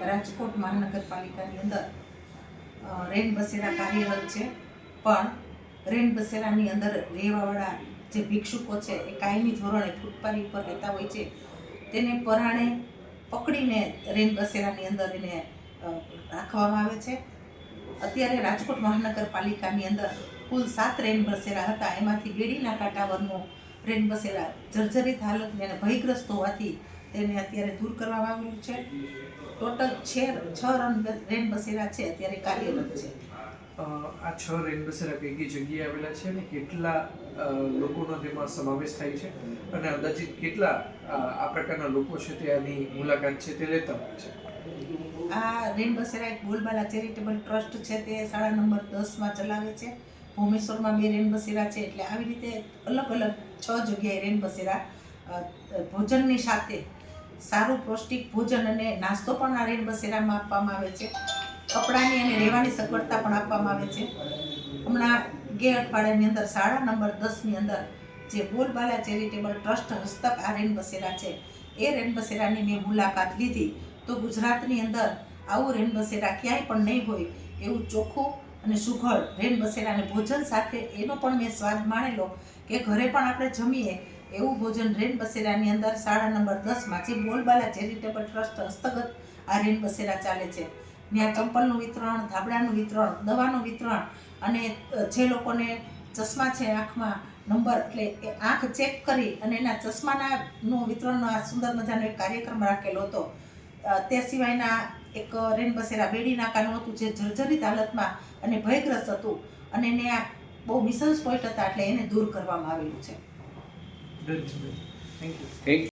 રાજકોટ મહાનગરપાલિકાની અંદર રેન બસેરા કાર્યરત છે, પણ રેન બસેરાની અંદર રહેવાવાળા જે ભિક્ષુકો છે એ કાયમી ધોરણે ફૂટપાથી ઉપર રહેતા હોય છે, તેને પરાણે પકડીને રેન બસેરાની અંદર એને રાખવામાં આવે છે. અત્યારે રાજકોટ મહાનગરપાલિકાની અંદર કુલ 7 રેન બસેરા હતા, એમાંથી બેડીના કાંટાવરનું રેન બસેરા જર્જરિત હાલતને અને ભયગ્રસ્ત હોવાથી તેને અત્યારે દૂર કરવામાં આવેલું છે. ટોટલ 6 રેન બસેરા છે અત્યારે કાર્યરત છે. આ 6 રેન બસેરા કઈ કઈ જગ્યાએ આવેલા છે અને કેટલા લોકોનો તેમાં સમાવેશ થાય છે અને અંદાજિત કેટલા આ પ્રકારના લોકો છે તે આની મુલાકાત છે તે લેતા હોય છે? આ રેન બસેરા એક બોલબાલા ચેરિટેબલ ટ્રસ્ટ છે, તે શાળા નંબર 10માં ચલાવે છે. ભૂમેશ્વરમાં 2 રેન બસેરા છે, એટલે આવી રીતે અલગ અલગ 6 જગ્યાએ રેન બસેરા ભોજનની સાથે સારું પૌષ્ટિક ભોજન અને નાસ્તો પણ આ રેન બસેરામાં આપવામાં આવે છે. કપડાની અને રહેવાની સગવડતા પણ આપવામાં આવે છે. હમણાં ગયા અઠવાડિયાની અંદર શાળા નંબર 10ની અંદર જે બોલબાલા ચેરિટેબલ ટ્રસ્ટ હસ્તક આ રેન બસેરા છે, એ રેન બસેરાની મેં મુલાકાત લીધી તો ગુજરાતની અંદર આવું રેન બસેરા ક્યાંય પણ નહીં હોય એવું ચોખ્ખું અને સુઘડ રેન બસેરાને ભોજન સાથે એનો પણ મેં સ્વાદ માણેલો કે ઘરે પણ આપણે જમીએ એવું ભોજન રેન બસેરાની અંદર શાળા નંબર 10માં જે બોલબાલા ચેરિટેબલ ટ્રસ્ટ હસ્તગત આ રેન બસેરા ચાલે છે. ત્યાં ચંપલનું વિતરણ, ધાબળાનું વિતરણ, દવાનું વિતરણ અને જે લોકોને ચશ્મા છે આંખમાં નંબર, એટલે એ આંખ ચેક કરી અને એના ચશ્માનું વિતરણનો આ સુંદર મજાનો એક કાર્યક્રમ રાખેલો હતો. તે સિવાયના એક રેન બસેરા બેડી નાકાનું હતું, જે જર્જરિત હાલતમાં અને ભયગ્રસ્ત હતું અને એને આ બહુ મિસન્સ પોઈન્ટ હતા, એટલે એને દૂર કરવામાં આવેલું છે. Thank you.